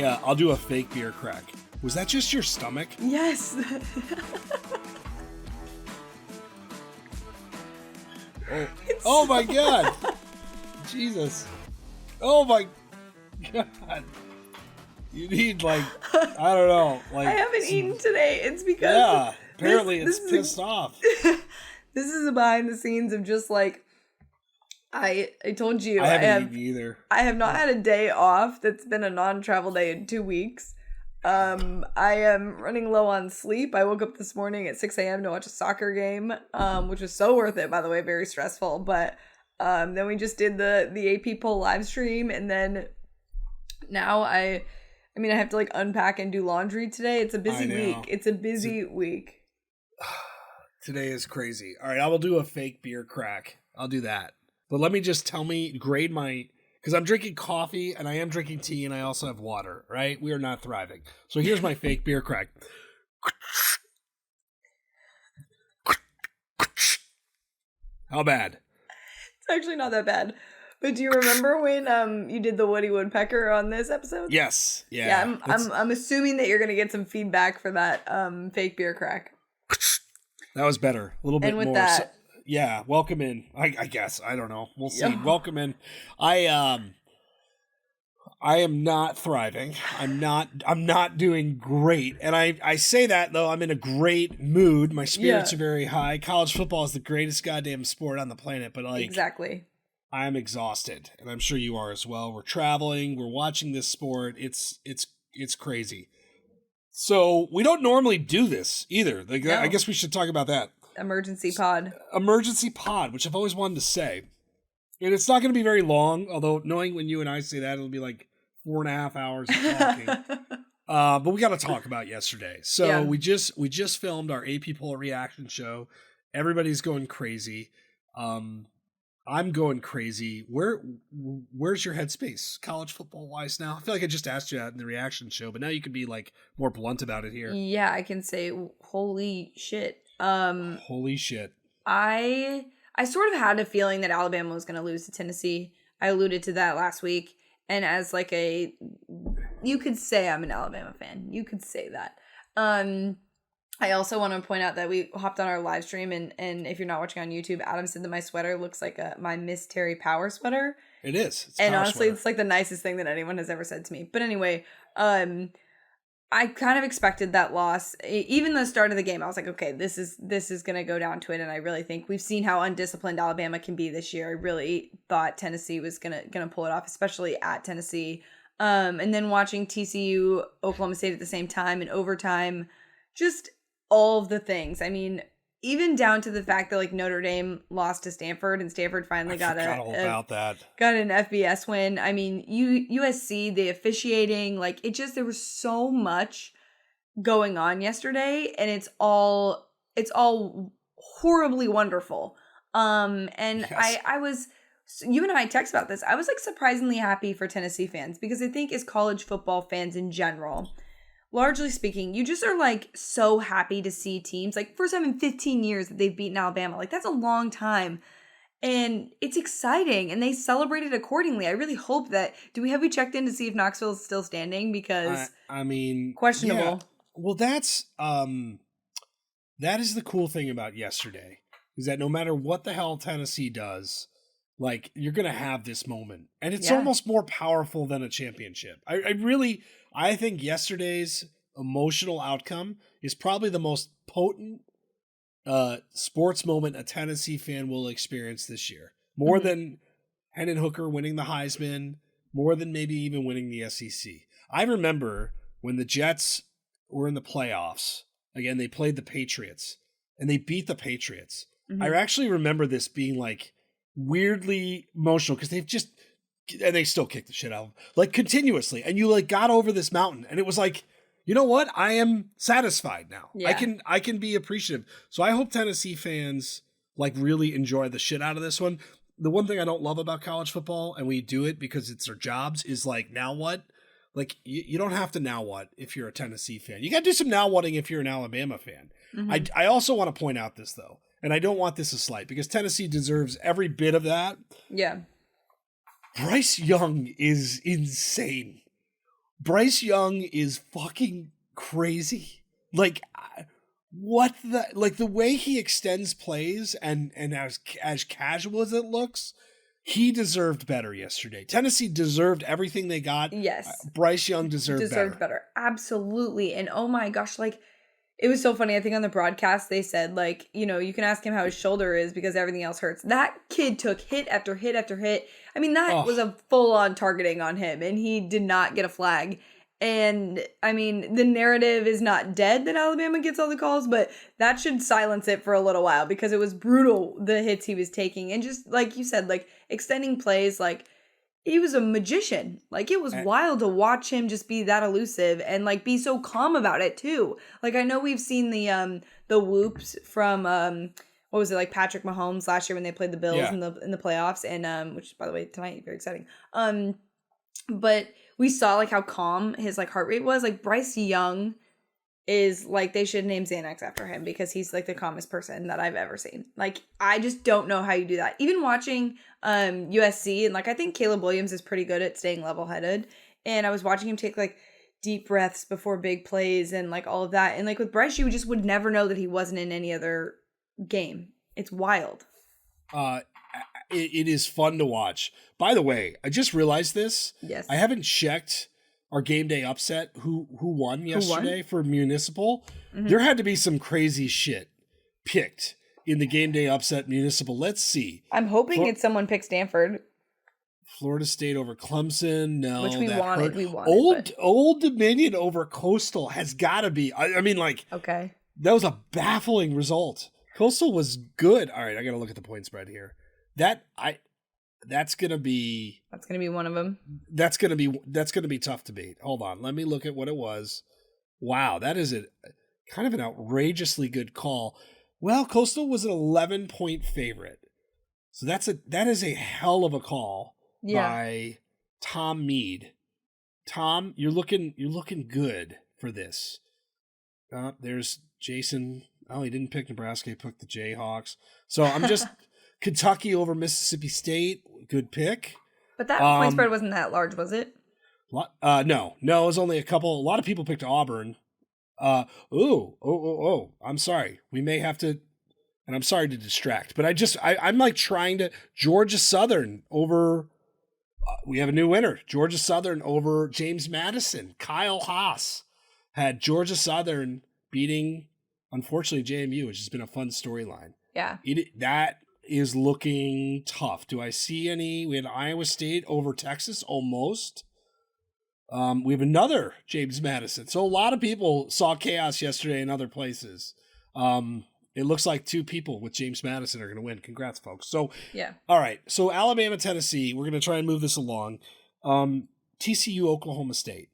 I'll do a fake beer crack. Was that just your stomach? Yes. Oh my God. Jesus. Oh my God. You need I don't know. I haven't eaten today. It's because apparently it's pissed off. This is a behind the scenes of just I told you I haven't eaten either. I have not had a day off that's been a non-travel day in 2 weeks. I am running low on sleep. I woke up this morning at 6 a.m. to watch a soccer game, which was so worth it, by the way, very stressful. But then we just did the AP poll live stream, and then now I have to unpack and do laundry today. It's a busy week. It's a busy week. Today is crazy. All right, I will do a fake beer crack. I'll do that. But let me just grade my, because I'm drinking coffee and I am drinking tea and I also have water, right? We are not thriving. So here's my fake beer crack. How bad? It's actually not that bad. But do you remember when you did the Woody Woodpecker on this episode? Yes. Yeah. I'm assuming that you're gonna get some feedback for that fake beer crack. That was better. A little bit more. And with more. that, yeah, welcome in. I guess. I don't know. We'll see. Yeah. Welcome in. I am not thriving. I'm not doing great. And I say that though I'm in a great mood. My spirits are very high. College football is the greatest goddamn sport on the planet, but exactly. I'm exhausted, and I'm sure you are as well. We're traveling, we're watching this sport. It's crazy. So we don't normally do this either. No. I guess we should talk about that. Emergency pod, which I've always wanted to say. And it's not going to be very long, although knowing when you and I say that, it'll be 4.5 hours of talking. But we got to talk about yesterday. So we just filmed our AP poll reaction show. Everybody's going crazy. I'm going crazy. Where's your headspace, college football wise now? I feel like I just asked you that in the reaction show, but now you can be more blunt about it here. Yeah, I can say, holy shit. Holy shit. I sort of had a feeling that Alabama was going to lose to Tennessee. I alluded to that last week. And as you could say I'm an Alabama fan. You could say that. I also want to point out that we hopped on our live stream, and if you're not watching on YouTube, Adam said that my sweater looks like my Miss Terry Power sweater. It is. It's and honestly, sweater. It's the nicest thing that anyone has ever said to me. But anyway, I kind of expected that loss. Even the start of the game, I was like, okay, this is going to go down to it. And I really think we've seen how undisciplined Alabama can be this year. I really thought Tennessee was going to pull it off, especially at Tennessee. And then watching TCU, Oklahoma State at the same time in overtime, just all of the things. I mean, even down to the fact that Notre Dame lost to Stanford and Stanford finally got an FBS win. I mean, USC, the officiating, there was so much going on yesterday, and it's all horribly wonderful. And yes. I was, you and I text about this. I was surprisingly happy for Tennessee fans, because I think as college football fans in general, largely speaking, you just are so happy to see teams first time in 15 years that they've beaten Alabama. That's a long time. And it's exciting, and they celebrated accordingly. I really hope that, have we checked in to see if Knoxville is still standing? Because I mean, questionable. Yeah. Well, that is the cool thing about yesterday, is that no matter what the hell Tennessee does, you're going to have this moment, and it's almost more powerful than a championship. I think yesterday's emotional outcome is probably the most potent sports moment a Tennessee fan will experience this year. More than Hendon Hooker winning the Heisman, more than maybe even winning the SEC. I remember when the Jets were in the playoffs. Again, they played the Patriots, and they beat the Patriots. Mm-hmm. I actually remember this being weirdly emotional, because and they still kick the shit out of them, continuously. And you got over this mountain, and it was you know what? I am satisfied now. Yeah. I can be appreciative. So I hope Tennessee fans really enjoy the shit out of this one. The one thing I don't love about college football, and we do it because it's our jobs, is now what? You don't have to now what if you're a Tennessee fan. You got to do some now whatting if you're an Alabama fan. Mm-hmm. I also want to point out this though, and I don't want this a slight, because Tennessee deserves every bit of that. Yeah. Bryce Young is insane. Bryce Young is fucking crazy. Like, what the way he extends plays and as casual as it looks, he deserved better yesterday. Tennessee deserved everything they got. Yes. Bryce Young deserved better. Absolutely. And oh my gosh, like, it was so funny. I think on the broadcast they said, like, you can ask him how his shoulder is because everything else hurts. That kid took hit after hit after hit. I mean, that was a full-on targeting on him, and he did not get a flag. And, I mean, the narrative is not dead that Alabama gets all the calls, but that should silence it for a little while because it was brutal, the hits he was taking. And just, like you said, like, extending plays, like, he was a magician. Like, it was wild to watch him just be that elusive and, like, be so calm about it, too. Like, I know we've seen the whoops from, what was it, like, Patrick Mahomes last year when they played the Bills in the playoffs, and, which, by the way, tonight, very exciting. But we saw, like, how calm his, like, heart rate was. Like, Bryce Young is, like, they should name Xanax after him because he's, like, the calmest person that I've ever seen. Like, I just don't know how you do that. Even watching USC, and, like, I think Caleb Williams is pretty good at staying level-headed. And I was watching him take, like, deep breaths before big plays and, like, all of that. And, like, with Bryce, you just would never know that he wasn't in any other game. It's wild. It is fun to watch. By the way, I just realized this. Yes. I haven't checked our game day upset who won yesterday for Municipal. Mm-hmm. There had to be some crazy shit picked in the game day upset Municipal. Let's see. I'm hoping it's someone picked Stanford. Florida State over Clemson. No, which we wanted. Old Dominion over Coastal has got to be. I mean, like, okay, that was a baffling result. Coastal was good. All right, I got to look at the point spread here. That's gonna be one of them. That's gonna be tough to beat. Hold on, let me look at what it was. Wow, that is kind of an outrageously good call. Well, Coastal was an 11-point favorite, so that is a hell of a call by Tom Mead. Tom, you're looking good for this. There's Jason. Oh, he didn't pick Nebraska. He picked the Jayhawks. So I'm just. Kentucky over Mississippi State, good pick. But that point spread wasn't that large, was it? No, it was only a couple. A lot of people picked Auburn. I'm sorry. We may have to, and I'm sorry to distract, but I'm like trying to Georgia Southern over. We have a new winner. Georgia Southern over James Madison. Kyle Haas had Georgia Southern beating, unfortunately, JMU, which has been a fun storyline. Yeah, that is looking tough. Do I see any? We had Iowa State over Texas, almost. We have another James Madison. So a lot of people saw chaos yesterday in other places. It looks like two people with James Madison are going to win. Congrats, folks. So, yeah. All right. So Alabama, Tennessee, we're going to try and move this along. TCU, Oklahoma State.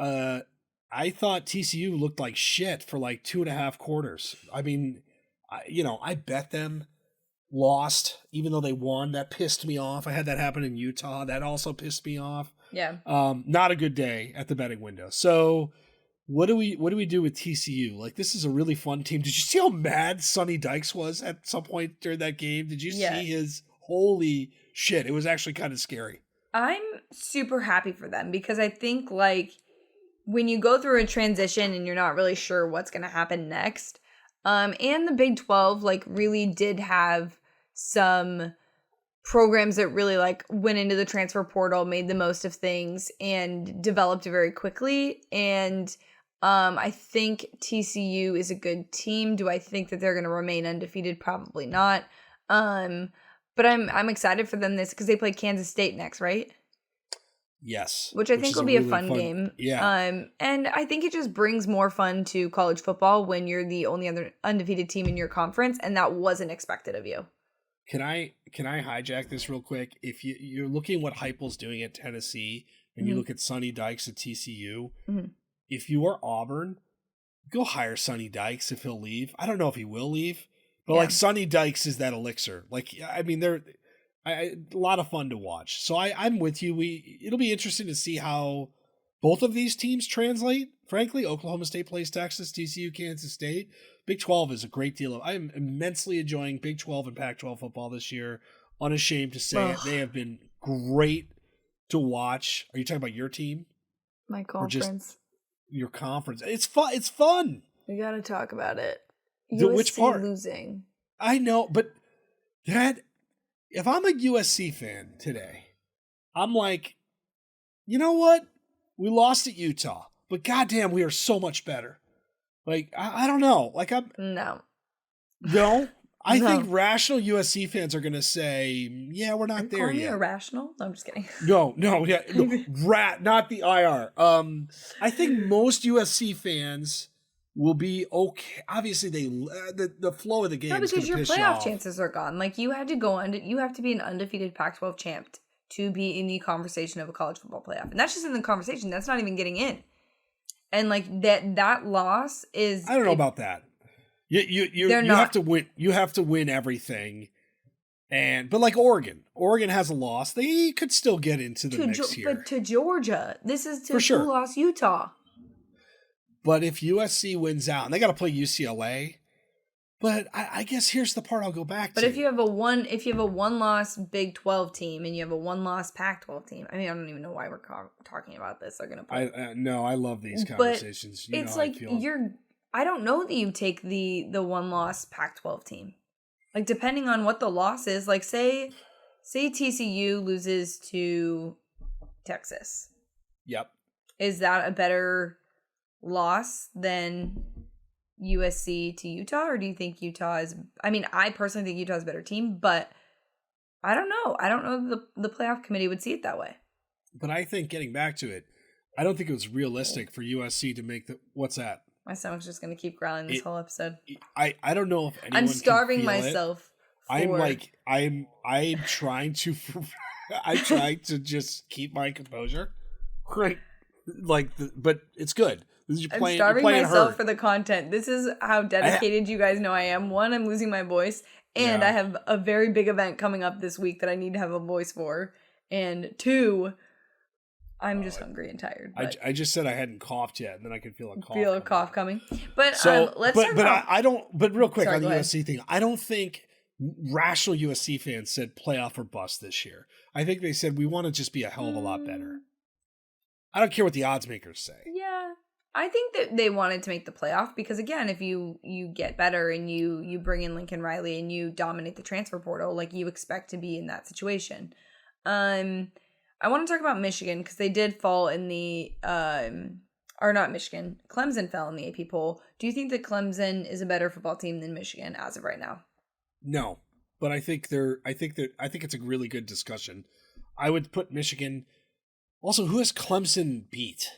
I thought TCU looked like shit for like 2.5 quarters. I mean, I bet them. Lost, even though they won. That pissed me off. I had that happen in Utah. That also pissed me off. Yeah. Not a good day at the betting window. So what do we do with TCU? Like, this is a really fun team. Did you see how mad Sonny Dykes was at some point during that game? Did you see his holy shit? It was actually kind of scary. I'm super happy for them because I think, like, when you go through a transition and you're not really sure what's going to happen next, and the Big 12, like, really did have some programs that really, like, went into the transfer portal, made the most of things, and developed very quickly. And I think TCU is a good team. Do I think that they're going to remain undefeated? Probably not. But I'm excited for them because they play Kansas State next, right? Yes. Which I think will be really a fun game. Yeah. And I think it just brings more fun to college football when you're the only other undefeated team in your conference, and that wasn't expected of you. Can I hijack this real quick? If you're looking what Heupel's doing at Tennessee, and you look at Sonny Dykes at TCU, if you are Auburn, go hire Sonny Dykes if he'll leave. I don't know if he will leave, but like Sonny Dykes is that elixir. Like, I mean, they're a lot of fun to watch. So I'm with you. It'll be interesting to see how both of these teams translate. Frankly, Oklahoma State plays Texas, TCU, Kansas State. Big 12 is a great deal of. I am immensely enjoying Big 12 and Pac-12 football this year. Unashamed to say it. They have been great to watch. Are you talking about your team? My conference. Your conference. It's fun. It's fun. We got to talk about it. Which part? Losing. I know, but if I'm a USC fan today, I'm like, you know what? We lost at Utah, but goddamn, we are so much better. Like, I don't know. Like, No. I think rational USC fans are going to say, yeah, we're not there yet. You irrational? No, I'm just kidding. No, not the IR. I think most USC fans will be okay. Obviously, the flow of the game is going to piss you off. Because your playoff chances are gone. Like, you had to go you have to be an undefeated Pac-12 champ to be in the conversation of a college football playoff. And that's just in the conversation. That's not even getting in. And like that loss is, I don't know about that. You have to win. You have to win everything. But like Oregon has a loss. They could still get into the mix here. But to Georgia, this is for sure. Who lost Utah. But if USC wins out, and they got to play UCLA. But I guess here's the part I'll go back to. But if you have a one-loss Big 12 team and you have a one-loss Pac-12 team, I mean, I don't even know why we're talking about this. They're gonna play. I love these conversations. But it's like I don't know that you take the one-loss Pac-12 team. Like, depending on what the loss is, like say TCU loses to Texas. Yep. Is that a better loss than USC to Utah, or do you think Utah is? I mean, I personally think Utah is a better team, but I don't know. I don't know if the playoff committee would see it that way. But I think, getting back to it, I don't think it was realistic for USC to make the. What's that? My stomach's just going to keep growling this whole episode. I don't know if anyone I'm starving can feel myself. I'm trying to. I'm trying to just keep my composure. Right. But it's good. I'm starving myself for the content. This is how dedicated you guys know I am. One, I'm losing my voice. And I have a very big event coming up this week that I need to have a voice for. And two, I'm just hungry and tired. I just said I hadn't coughed yet, and then I could feel a cough. Feel a cough coming. But let's talk about... I don't... But real quick on the USC thing, I don't think rational USC fans said playoff or bust this year. I think they said we want to just be a hell of a lot better. I don't care what the odds makers say. Yeah. I think that they wanted to make the playoff because, again, if you get better and you bring in Lincoln Riley and you dominate the transfer portal, like, you expect to be in that situation. I want to talk about Michigan because they did fall in the or not Michigan. Clemson fell in the AP poll. Do you think that Clemson is a better football team than Michigan as of right now? No, but I think it's a really good discussion. I would put Michigan. Also, who has Clemson beat?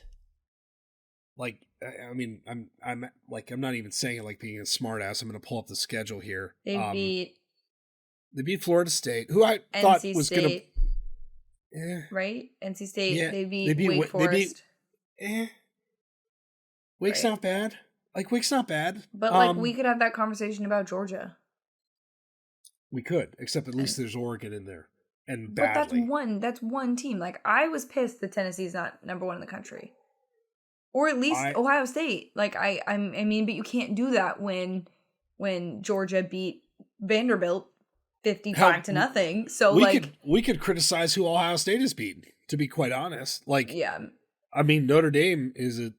Like, I mean, I'm not even saying it like being a smartass. I'm going to pull up the schedule here. They beat Florida State, who I thought was going to. Right? NC State. Yeah. They beat Wake Forest. Wake's not bad. Like, Wake's not bad. But we could have that conversation about Georgia. We could, except at least there's Oregon in there. And badly. But that's one team. Like, I was pissed that Tennessee's not number 1 in the country. Or at least Ohio State. Like, I mean, but you can't do that when Georgia beat Vanderbilt 55-0. So we could criticize who Ohio State has beaten, to be quite honest. Like, yeah. I mean, Notre Dame is a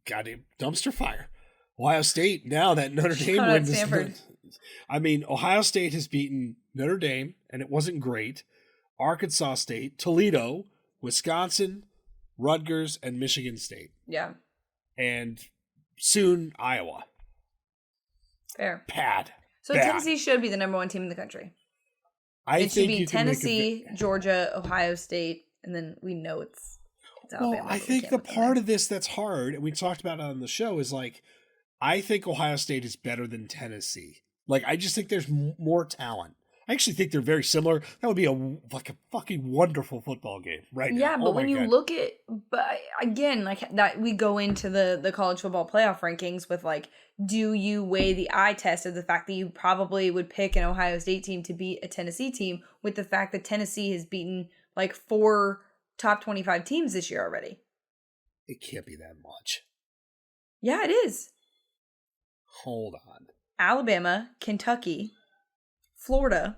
goddamn dumpster fire. Ohio State, now that Notre Dame wins, I mean, Ohio State has beaten Notre Dame, and it wasn't great. Arkansas State, Toledo, Wisconsin, Rutgers, and Michigan State. Yeah. And soon Iowa. Fair. Bad. So Tennessee should be the number 1 team in the country. It should be Tennessee, Georgia, Ohio State, and then we know it's Alabama. Well, I think the part of this that's hard, and we talked about it on the show, is like, I think Ohio State is better than Tennessee. Like, I just think there's more talent. I actually think they're very similar. That would be a fucking wonderful football game right now. Yeah, but when you look at, but again, like that, we go into the college football playoff rankings with like, do you weigh the eye test of the fact that you probably would pick an Ohio State team to beat a Tennessee team with the fact that Tennessee has beaten like 4 top 25 teams this year already? It can't be that much. Yeah, it is. Hold on. Alabama, Kentucky, Florida.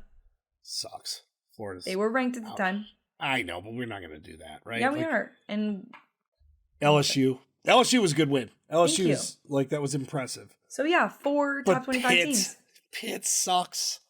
Sucks. Florida's. They were ranked at the time. I know, but we're not going to do that, right? Yeah, we are. And LSU was a good win. Thank you. LSU's like, that was impressive. So yeah, 4 top 25 teams. Pitt sucks.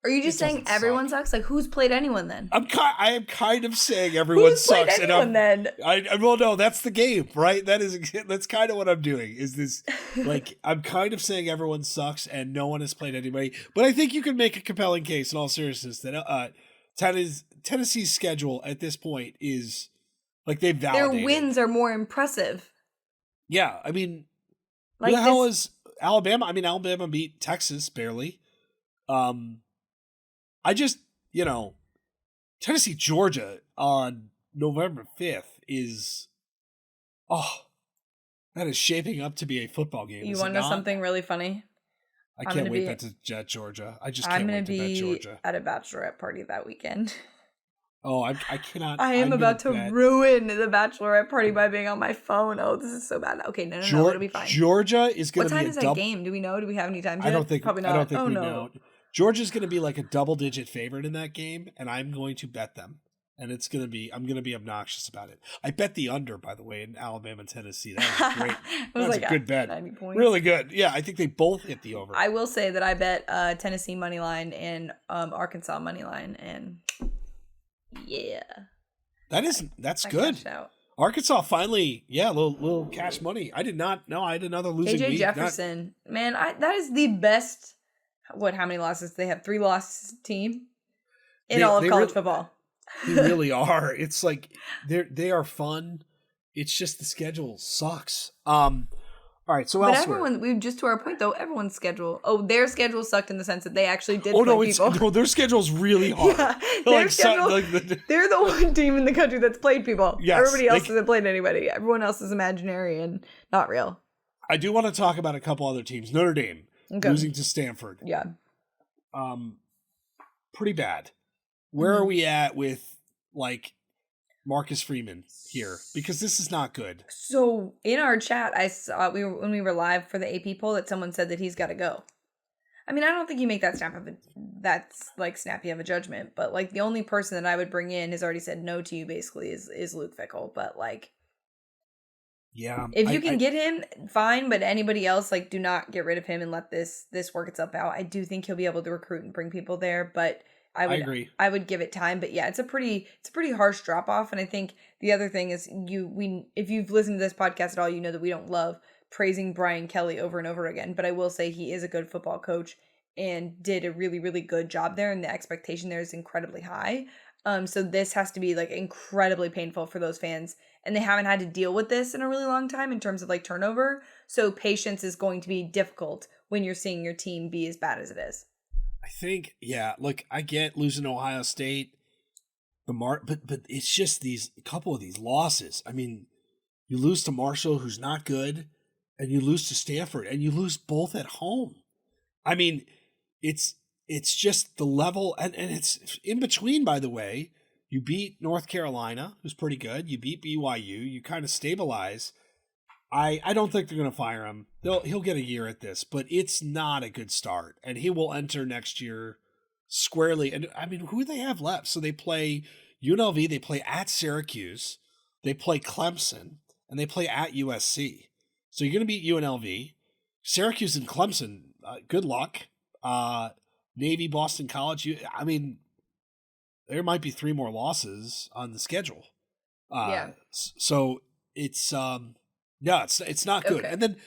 Are you just saying everyone sucks? Like, who's played anyone then? I am kind of saying everyone sucks. Who's played anyone then? Well, no, that's the game, right? That's kind of what I'm doing. Is this like, I'm kind of saying everyone sucks and no one has played anybody. But I think you can make a compelling case in all seriousness that Tennessee's schedule at this point is like, they've validated. Their wins are more impressive. Yeah, I mean, like, who the hell is Alabama? I mean, Alabama beat Texas barely. I just, Tennessee, Georgia on November 5th is, that is shaping up to be a football game. You want to know something really funny? I can't wait to bet Georgia. I just can't wait to bet Georgia. I'm going to be at a bachelorette party that weekend. Oh, I cannot. I am about to ruin the bachelorette party by being on my phone. Oh, this is so bad. Okay, no, it'll be fine. Georgia is going to be What time is that game? Do we know? Do we have any time? I don't think. Probably not. I don't think we know. Georgia's going to be like a double-digit favorite in that game, and I'm going to bet them. And I'm going to be obnoxious about it. I bet the under, by the way, in Alabama and Tennessee. That was great. That was a good bet. 90 points. Really good. Yeah, I think they both hit the over. I will say that I bet Tennessee money line and Arkansas money line, and yeah, that's good. Arkansas finally, a little cash money. I did not know. I had another losing week. AJ Jefferson, man, that is the best. How many losses? They have 3 losses team in all of college football. They really are. It's like they are fun. It's just the schedule sucks. All right, so elsewhere. Just to our point though, everyone's schedule. Oh, their schedule sucked in the sense that they actually did play people. No, their schedule's really hard. Yeah, their schedule, they're the one team in the country that's played people. Yes, everybody else hasn't played anybody. Everyone else is imaginary and not real. I do want to talk about a couple other teams. Notre Dame. Okay. Losing to Stanford. Yeah. Pretty bad. Where are we at with like Marcus Freeman here? Because this is not good. So in our chat, I saw when we were live for the AP poll that someone said that he's got to go. I mean, I don't think you make that snappy of a judgment, but like the only person that I would bring in has already said no to you basically is Luke Fickell, but like. Yeah. If you can get him, fine, but anybody else, like, do not get rid of him and let this work itself out. I do think he'll be able to recruit and bring people there, but I agree. I would give it time, but yeah, it's a pretty harsh drop off. And I think the other thing is if you've listened to this podcast at all, you know that we don't love praising Brian Kelly over and over again, but I will say he is a good football coach and did a really, really good job there. And the expectation there is incredibly high. So this has to be like incredibly painful for those fans. And they haven't had to deal with this in a really long time in terms of like turnover. So patience is going to be difficult when you're seeing your team be as bad as it is. I think, look, I get losing Ohio State, but it's just a couple of these losses. I mean, you lose to Marshall, who's not good, and you lose to Stanford, and you lose both at home. I mean, it's just the level, and it's in between, by the way. You beat North Carolina, who's pretty good. You beat BYU. You kind of stabilize. I don't think they're going to fire him. He'll get a year at this, but it's not a good start. And he will enter next year squarely. And I mean, who do they have left? So they play UNLV. They play at Syracuse. They play Clemson. And they play at USC. So you're going to beat UNLV. Syracuse and Clemson, good luck. Navy, Boston College. There might be 3 more losses on the schedule. So it's it's not good. Okay. And then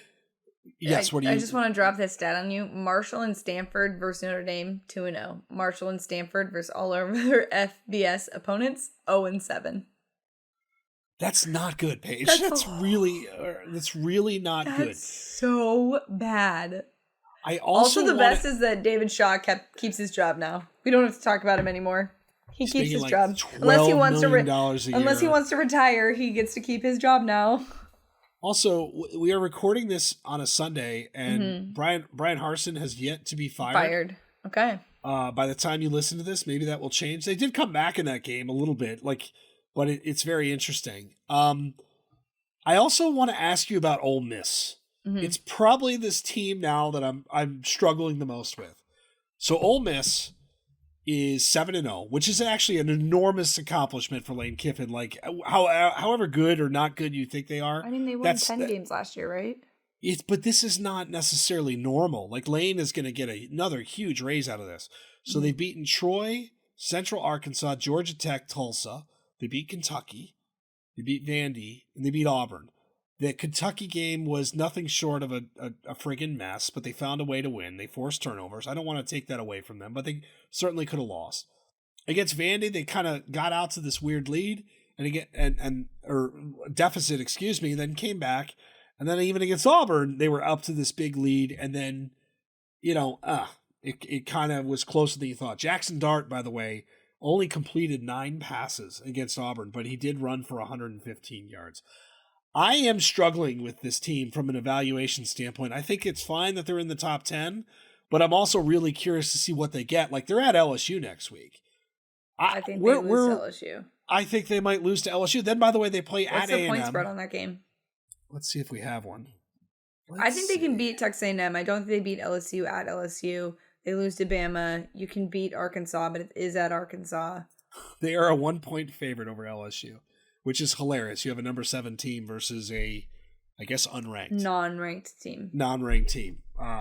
I just want to drop this stat on you. Marshall and Stanford versus Notre Dame 2-0. Marshall and Stanford versus all of their FBS opponents 0-7. That's not good, Paige. That's really not good. That's so bad. I also the best is that David Shaw keeps his job now. We don't have to talk about him anymore. He keeps his job. Unless he wants to retire, he gets to keep his job now. Also, we are recording this on a Sunday, and Brian Harsin has yet to be fired. Okay. By the time you listen to this, maybe that will change. They did come back in that game a little bit, but it's very interesting. I also want to ask you about Ole Miss. Mm-hmm. It's probably this team now that I'm struggling the most with. So Ole Miss is 7-0, which is actually an enormous accomplishment for Lane Kiffin. Like, however good or not good you think they are. I mean, they won 10 games last year, right? But this is not necessarily normal. Like, Lane is going to get another huge raise out of this. So they've beaten Troy, Central Arkansas, Georgia Tech, Tulsa. They beat Kentucky. They beat Vandy, and they beat Auburn. The Kentucky game was nothing short of a friggin' mess, but they found a way to win. They forced turnovers. I don't want to take that away from them, but they certainly could have lost. Against Vandy, they kind of got out to this weird lead or deficit, then came back. And then even against Auburn, they were up to this big lead, and then, it kind of was closer than you thought. Jackson Dart, by the way, only completed 9 passes against Auburn, but he did run for 115 yards. I am struggling with this team from an evaluation standpoint. I think it's fine that they're in the top 10, but I'm also really curious to see what they get. Like, they're at LSU next week. I think they lose to LSU. I think they might lose to LSU. Then, by the way, they play at A&M. What's the point spread on that game? Let's see if we have one. I think they can beat Texas A&M. I don't think they beat LSU at LSU. They lose to Bama. You can beat Arkansas, but it is at Arkansas. They are a 1-point favorite over LSU, which is hilarious. You have a number 7 team versus a, I guess, unranked. Non-ranked team.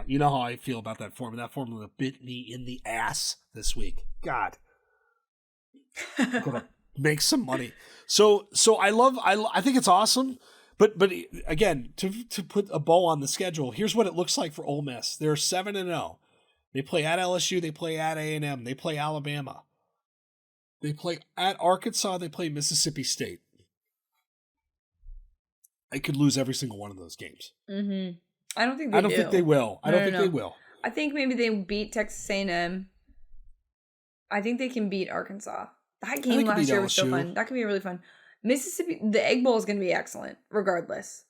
You know how I feel about that formula. That formula bit me in the ass this week. God. I'm going to make some money. So I think it's awesome. But again, to put a bow on the schedule, here's what it looks like for Ole Miss. They're 7-0. They play at LSU. They play at A&M. They play Alabama. They play at Arkansas. They play Mississippi State. I could lose every single one of those games. Mm-hmm. I don't think they will. I don't think they will. I think maybe they beat Texas A&M. I think they can beat Arkansas. That game last year was so fun. That could be really fun. Mississippi, the Egg Bowl is going to be excellent, regardless,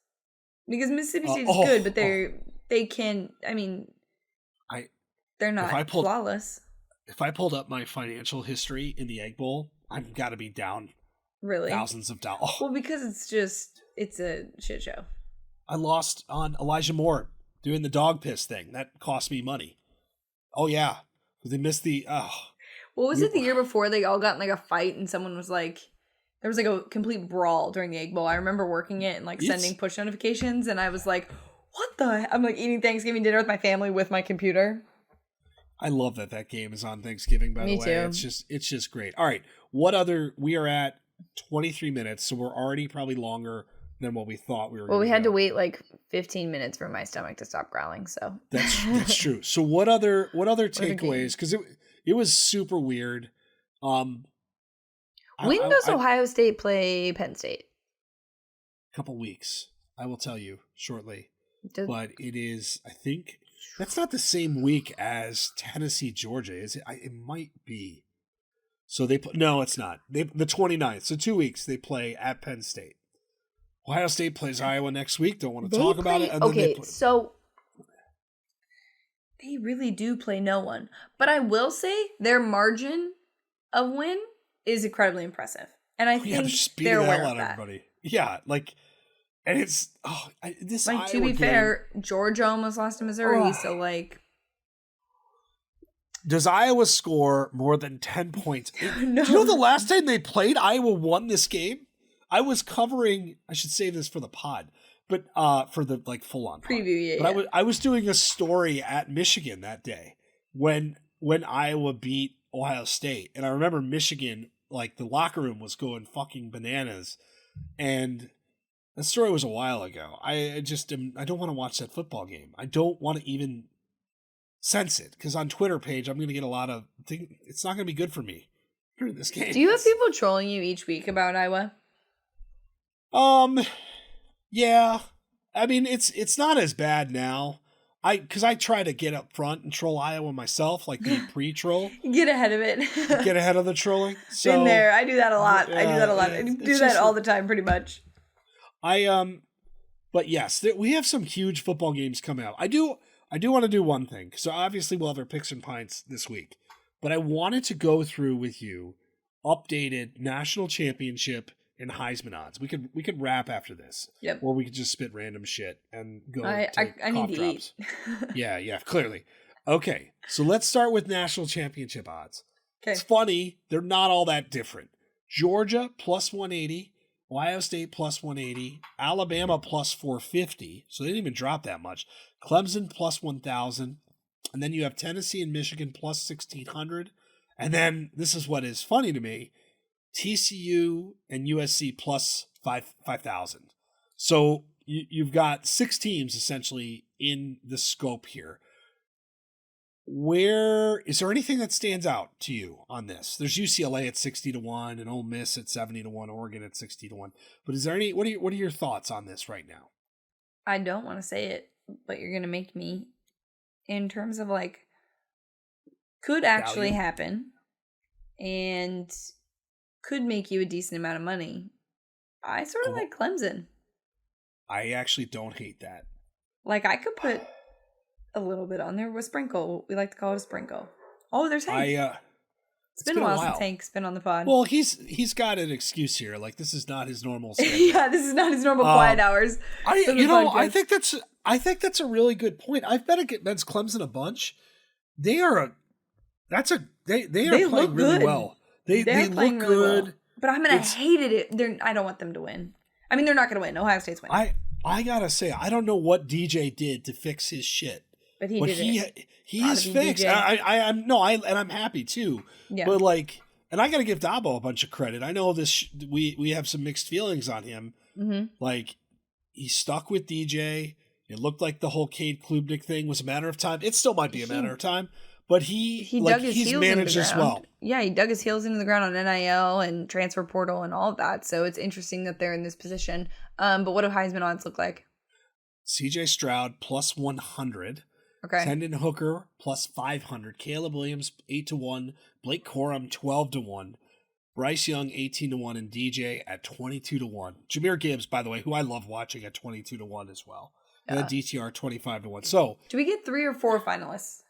because Mississippi State is good, but they can. I mean, they're not flawless. If I pulled up my financial history in the Egg Bowl, I've got to be down really thousands of dollars. Well, because it's a shit show. I lost on Elijah Moore doing the dog piss thing. That cost me money. Oh yeah, because they missed the. What was it the year before? They all got in like a fight, and someone was like. There was like a complete brawl during the Egg Bowl. I remember working it and like sending push notifications, and I was like, what the? I'm like eating Thanksgiving dinner with my family with my computer. I love that game is on Thanksgiving, by the way. Too. It's just great. All right. We are at 23 minutes, so we're already probably longer than what we thought we were. Well, we had to wait like 15 minutes for my stomach to stop growling, so. That's true. So what other takeaways? Because it was super weird. When does Ohio State play Penn State? A couple weeks. I will tell you shortly. But it is, I think, that's not the same week as Tennessee, Georgia, is it? It might be. So no, it's not. The 29th. So 2 weeks they play at Penn State. Ohio State plays Iowa next week. Don't want to talk about it. And so they really do play no one. But I will say their margin of win is incredibly impressive, and I think they're aware of that. Everybody. Yeah, like, and it's this. Like, to be fair, Georgia almost lost to Missouri, so like, does Iowa score more than 10 points? No. Do you know the last time they played, Iowa won this game? I was covering. I should save this for the pod, but for the like full on preview. Yeah, but I was doing a story at Michigan that day when Iowa beat Ohio State, and I remember Michigan. Like, the locker room was going fucking bananas. And that story was a while ago. I don't want to watch that football game. I don't want to even sense it. Because on Twitter page, I'm going to get a lot of things. It's not going to be good for me during this game. Do you have people trolling you each week about Iowa? Yeah. I mean, it's not as bad now. Because I try to get up front and troll Iowa myself, like the pre-troll. Get ahead of it. Get ahead of the trolling. So, been there. I do that a lot. I do that all the time, pretty much. But yes, we have some huge football games coming out. I do want to do one thing. So obviously we'll have our picks and pints this week. But I wanted to go through with you updated national championship and Heisman odds. We could wrap after this. Yep. Or we could just spit random shit and go. I need to drops. eat. Yeah, clearly. Okay, so let's start with national championship odds. Okay. It's funny. They're not all that different. Georgia plus 180. Ohio State plus 180. Alabama plus 450. So they didn't even drop that much. Clemson plus 1,000. And then you have Tennessee and Michigan plus 1,600. And then this is what is funny to me. TCU and USC plus 5,000. So you've got 6 teams essentially in the scope here. Where is there anything that stands out to you on this? There's UCLA at 60-1 and Ole Miss at 70-1, Oregon at 60-1. But is there any? What are your thoughts on this right now? I don't want to say it, but you're gonna make me. In terms of like, could actually happen, and could make you a decent amount of money. I sort of like Clemson. I actually don't hate that. Like, I could put a little bit on there with sprinkle. We like to call it a sprinkle. Oh, there's Hank. It's been a while since Hank's been on the pod. Well, he's got an excuse here. Like, this is not his normal schedule. Yeah, this is not his normal quiet hours. I think that's a really good point. I've bet against Clemson a bunch. They are playing really well. They look good. Well. But I'm gonna hate it. I don't want them to win. I mean, they're not gonna win. Ohio State's winning. I gotta say, I don't know what DJ did to fix his shit. But he is fixed. I'm happy too. Yeah. But like, and I got to give Dabo a bunch of credit. I know this. We have some mixed feelings on him. Mm-hmm. Like, he stuck with DJ. It looked like the whole Cade Klubnik thing was a matter of time. It still might be a matter of time. But he's managed this well. Yeah, he dug his heels into the ground on NIL and transfer portal and all of that. So it's interesting that they're in this position. But what do Heisman odds look like? CJ Stroud plus 100. Okay. Hendon Hooker plus 500. Caleb Williams 8-1. Blake Corum 12-1. Bryce Young 18-1, and DJ at 22-1. Jahmyr Gibbs, by the way, who I love watching, at 22-1 as well. And then DTR 25-1. So, do we get 3 or 4 finalists?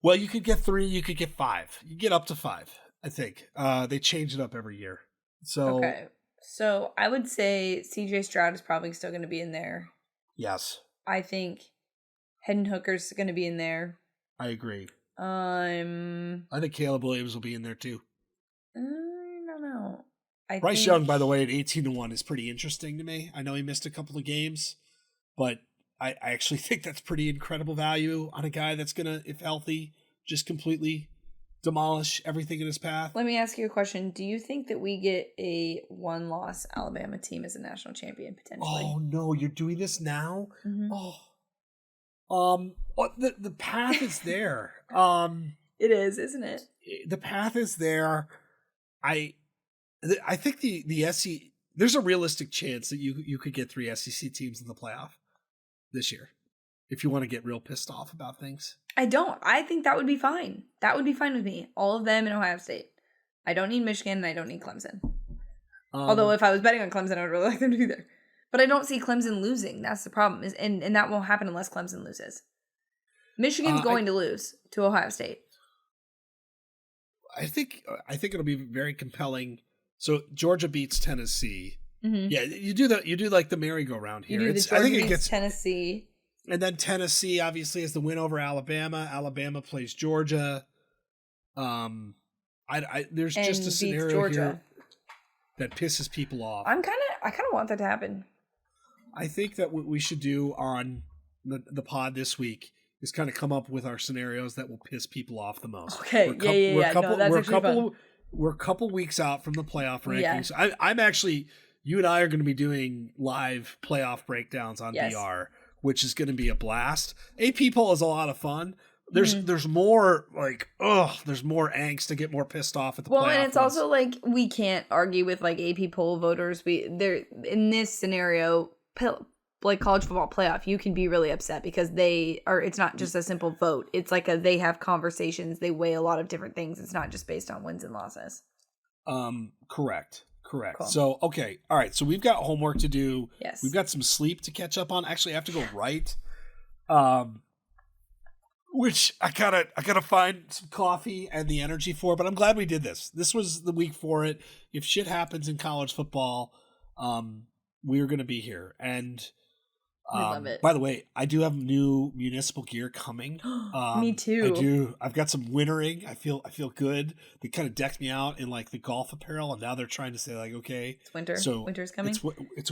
Well, you could get 3, you could get 5. You get up to 5, I think. They change it up every year. So okay. So I would say CJ Stroud is probably still going to be in there. Yes. I think Hendon Hooker's going to be in there. I agree. I think Caleb Williams will be in there too. I don't know. Bryce Young, by the way, at 18-1 is pretty interesting to me. I know he missed a couple of games, but I actually think that's pretty incredible value on a guy that's going to, if healthy, just completely demolish everything in his path. Let me ask you a question. Do you think that we get a 1-loss Alabama team as a national champion potentially? Oh, no. You're doing this now? Mm-hmm. The path is there. It is, isn't it? The path is there. I think the SEC, there's a realistic chance that you could get 3 SEC teams in the playoff this year, if you want to get real pissed off about things. I don't. I think that would be fine. That would be fine with me. All of them in Ohio State. I don't need Michigan and I don't need Clemson. Although if I was betting on Clemson, I would really like them to be there. But I don't see Clemson losing. That's the problem. And that won't happen unless Clemson loses. Michigan's going to lose to Ohio State. I think it'll be very compelling. So Georgia beats Tennessee. Mm-hmm. Yeah, you do like the merry-go-round here. I think it gets Tennessee. And then Tennessee obviously has the win over Alabama. Alabama plays Georgia. There's just a scenario here that pisses people off. I kind of want that to happen. I think that what we should do on the pod this week is kind of come up with our scenarios that will piss people off the most. Okay, We're a couple weeks out from the playoff rankings. Yeah. I'm actually, you and I are going to be doing live playoff breakdowns on DR, which is going to be a blast. AP poll is a lot of fun. There's more there's more angst to get more pissed off at the playoff. Well, and it's also like we can't argue with like AP poll voters. They're in this scenario, like college football playoff, you can be really upset because it's not just a simple vote. It's like they have conversations. They weigh a lot of different things. It's not just based on wins and losses. Correct. Cool. So, okay. All right. So we've got homework to do. Yes. We've got some sleep to catch up on. Actually, I have to go right. Which I gotta find some coffee and the energy for, but I'm glad we did this. This was the week for it. If shit happens in college football, we're going to be here. And I love it. By the way, I do have new municipal gear coming. Me too. I do. I've got some wintering. I feel good. They kind of decked me out in like the golf apparel, and now they're trying to say like, okay, it's winter. So winter is coming.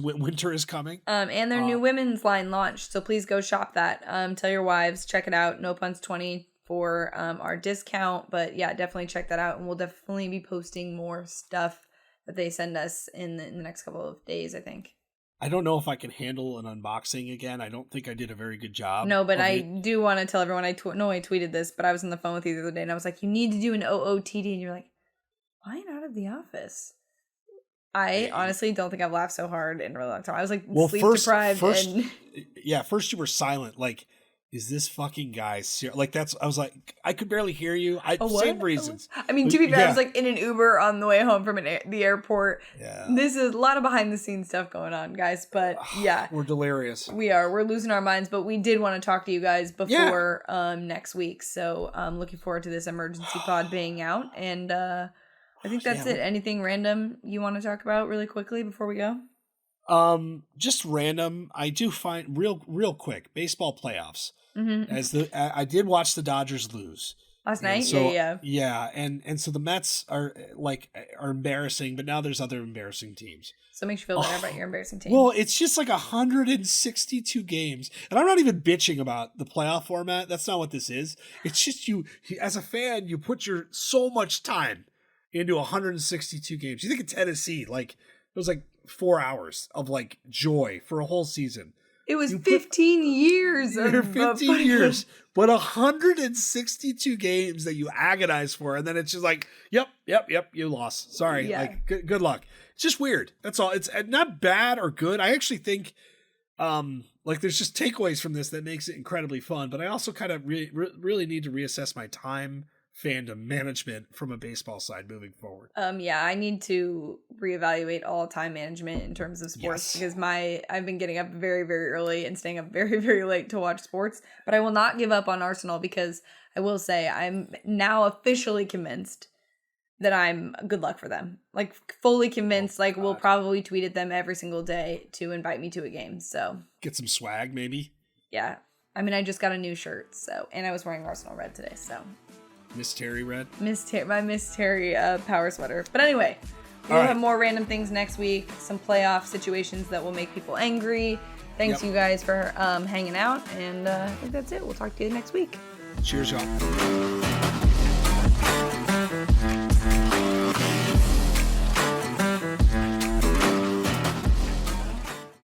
Winter is coming. And their new women's line launched, so please go shop that. Tell your wives, check it out. No Puns 20 for our discount, but yeah, definitely check that out, and we'll definitely be posting more stuff that they send us in the next couple of days, I think. I don't know if I can handle an unboxing again. I don't think I did a very good job. No, but I do want to tell everyone, I tweeted this, but I was on the phone with you the other day, and I was like, you need to do an OOTD, and you're like, why out of the office? I honestly don't think I've laughed so hard in a really long time. I was like sleep deprived. First you were silent, like, is this fucking guy serious? Like, I was like, I could barely hear you. Same reasons. I mean, to be fair, I was like in an Uber on the way home from the airport. Yeah. This is a lot of behind the scenes stuff going on, guys. But yeah. We're delirious. We're losing our minds, but we did want to talk to you guys before next week. So I'm looking forward to this emergency pod being out. And I think that's it. Anything random you want to talk about really quickly before we go? Just random. I do find real quick baseball playoffs. Mm-hmm. I did watch the Dodgers lose last night. So, yeah. And so the Mets are embarrassing, but now there's other embarrassing teams. So it makes you feel better about your embarrassing team. Well, it's just like 162 games, and I'm not even bitching about the playoff format. That's not what this is. It's just you as a fan, you put your so much time into 162 games. You think of Tennessee, like it was like 4 hours of like joy for a whole season. It was 15 years. 15 years, but 162 games that you agonize for, and then it's just like, yep, you lost. Sorry, like good luck. It's just weird. That's all. It's not bad or good. I actually think, like there's just takeaways from this that makes it incredibly fun. But I also kind of really need to reassess my time fandom management from a baseball side moving forward. I need to reevaluate all time management in terms of sports because I've been getting up very, very early and staying up very, very late to watch sports, but I will not give up on Arsenal because I will say I'm now officially convinced that I'm good luck for them. Like fully convinced, we'll probably tweet at them every single day to invite me to a game. So get some swag maybe. Yeah. I mean, I just got a new shirt, and I was wearing Arsenal red today, so. Miss Terry red? My Miss Terry power sweater. But anyway, we'll have more random things next week. Some playoff situations that will make people angry. Thanks you guys for hanging out. And I think that's it. We'll talk to you next week. Cheers, y'all.